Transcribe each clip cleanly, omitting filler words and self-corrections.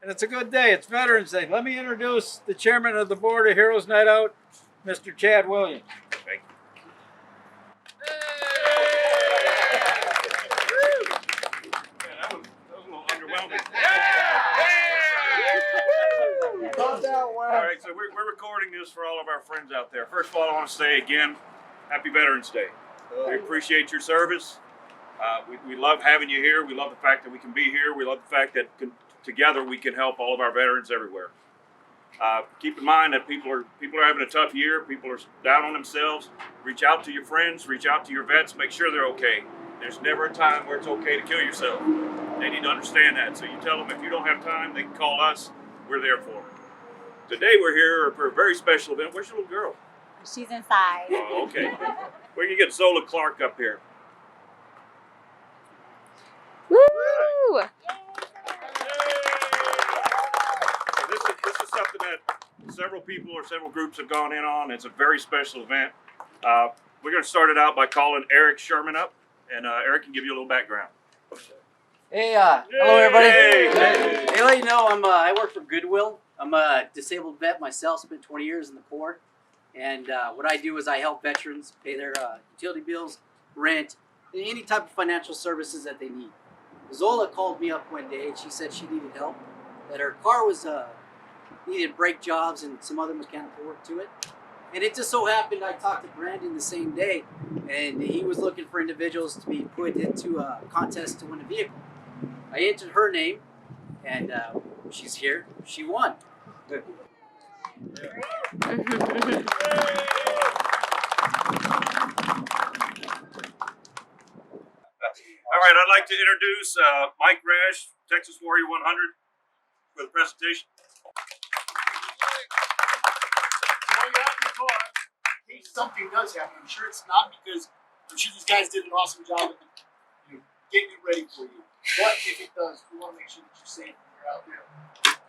and it's a good day. It's Veterans Day. Let me introduce the chairman of the board of Heroes Night Out, Mr. Chad Williams. Thank you. Man, that was a little underwhelming. All right, so we're recording this for all of our friends out there. First of all, I want to say again, Happy Veterans Day. We appreciate your service. We love having you here. We love the fact that we can be here. We love the fact that together we can help all of our veterans everywhere. Keep in mind that people are having a tough year. People are down on themselves. Reach out to your friends. Reach out to your vets. Make sure they're okay. There's never a time where it's okay to kill yourself. They need to understand that. So you tell them if you don't have time, they can call us. We're there for them. Today we're here for a very special event. Where's your little girl? She's inside. Oh, okay. We can get Zola Clark up here. Woo! So this is something that several people or several groups have gone in on. It's a very special event. We're going to start it out by calling Eric Sherman up, and Eric can give you a little background. Hey, hello everybody. Hey. Hey, let you know, I work for Goodwill. I'm a disabled vet myself, spent 20 years in the Corps. And what I do is I help veterans pay their utility bills, rent, and any type of financial services that they need. Zola called me up one day and she said she needed help, that her car was needed brake jobs and some other mechanical work to it. And it just so happened I talked to Brandon the same day, and he was looking for individuals to be put into a contest to win a vehicle. I entered her name, and she's here. She won. All right, I'd like to introduce Mike Rash, Texas Warrior 100, for the presentation. In case something does happen, I'm sure it's not because I'm sure these guys did an awesome job of getting it ready for you. But if it does, we want to make sure that you're safe when you're out there.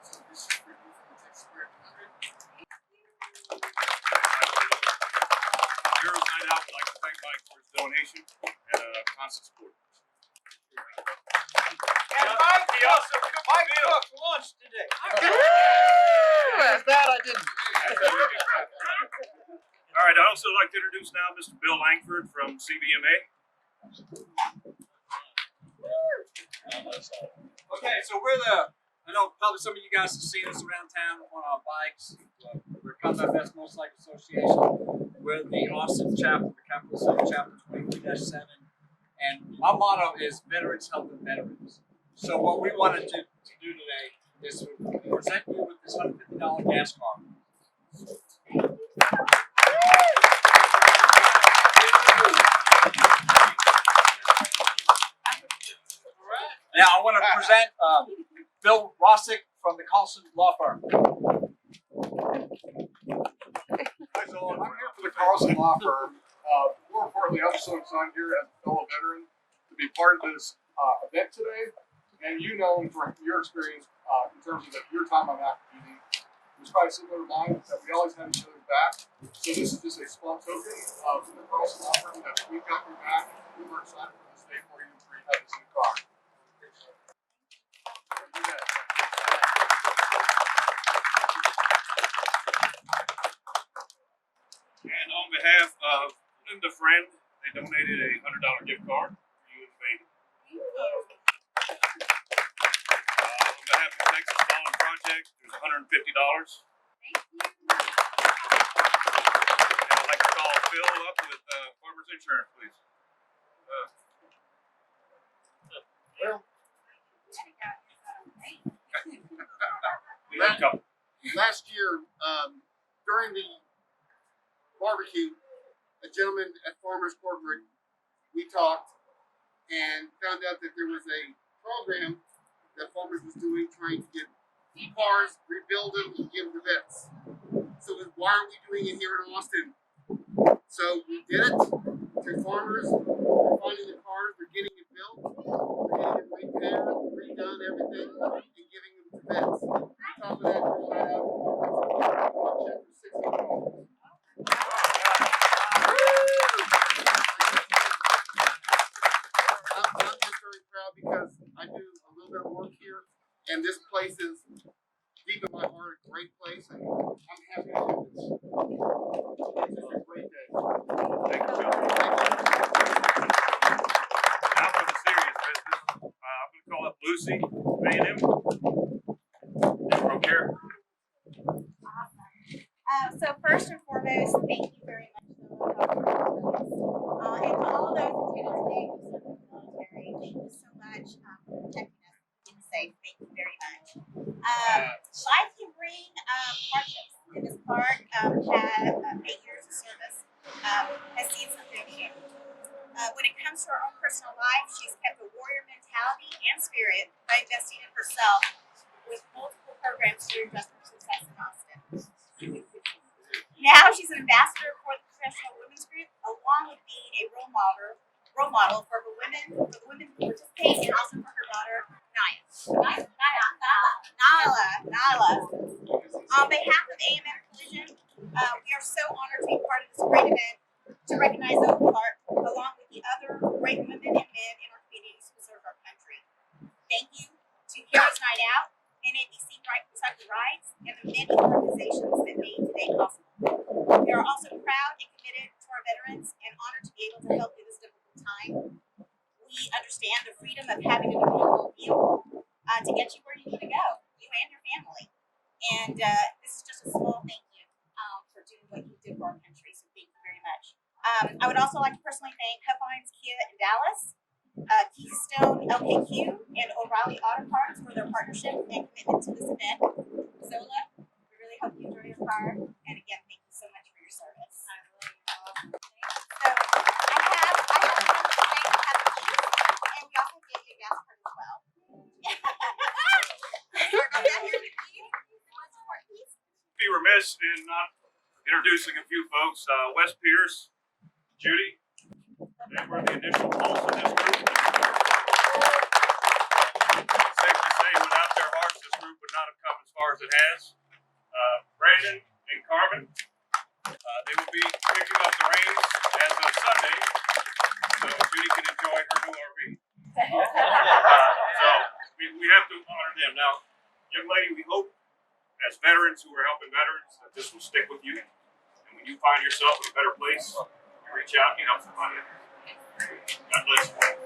So this is for you from the Texas Warrior 100. Heroes Night Out would like to thank Mike for his donation and constant support. And Mike, Mike cooked lunch today. That I didn't. All right, I'd also like to introduce now Mr. Bill Langford from CBMA. Okay, so I know probably some of you guys have seen us around town on our bikes. We're Combat Vets Motorcycle Association. We're the Austin chapter, the Capital City chapter 23-7. And our motto is Veterans Helping Veterans. So what we wanted to do today is to present you with this $150 gas card. Now I want to present Bill Rossick from the Carlson Law Firm. Hi, Zola. I'm here for the Carlson Law Firm. More importantly, I'm so excited here as a fellow veteran to be part of this event today. And you know from your experience in terms of your time on active duty, it was probably similar to mine that we always had each other's back. So this is just a small token from the Carlson Law Firm that we've got your back. We were excited for this day for you to have this new car. And on behalf of Linda Friend, they donated a $100 gift card for you and the baby. On behalf of the Texas Fallen Project, there's $150. Thank you. And I'd like to call Phil up with Farmers Insurance, please. Last year, during the barbecue, a gentleman at Farmers Corporate, we talked and found out that there was a program that Farmers was doing trying to get cars, rebuild them, and give them to vets. So why aren't we doing it here in Austin? So we did it to Farmers. We're finding the cars, we're getting it built, we're getting it repaired, redone, everything, and giving them to vets. On top of that, we're going out chapter 60 calls. I'm just very proud because I do a little bit of work here, and this place is serious business. I'm going to call up Lucy, A&M. From here. So first and foremost, thank you very much and to all those attending today who serve in the military. Thank you so much for protecting us and being safe. Thank you very much. Life can bring hardships, and this park had 8 years of service, has seen some big change. When it comes to her own personal life, she's kept a warrior mentality and spirit by investing in herself with multiple programs to address her success in Austin. Now she's an ambassador for the Professional Women's Group, along with being a role model for the women who participate, and also for her daughter, Nyla. On behalf of AMM Collision, we are so honored to be part of this great event to recognize Oak Park, along with the other great women and men in our communities who serve our country. Thank you to Heroes Night Out, NABC Recycled Rides, and the many organizations that made today possible. We are also proud and committed to our veterans and honored to be able to help through this difficult time. We understand the freedom of having a dependable vehicle to get you where you need to go, you and your family. And this is just a small thank you for doing what you did for our country, so thank you very much. I would also like to personally thank Huffins Kia in Dallas, Keystone LKQ, and O'Reilly Auto Parts for their partnership and commitment to this event. Zola, we really hope you enjoy your car. And again, thank you so much for your service. So I have a number of things to have keys, and we also gave you a gas card as well. Be remiss in not introducing a few folks. Wes Pierce, Judy, they were the initial pulse of this group. Safe to say, without their hearts, this group would not have come as far as it has. Brandon and Carmen, they will be picking up the reins as of Sunday, so Judy can enjoy her new RV. So we have to honor them. Now, young lady, we hope as veterans who are helping veterans that this will stick with you. And when you find yourself in a better place, you reach out and you help somebody else. God bless you.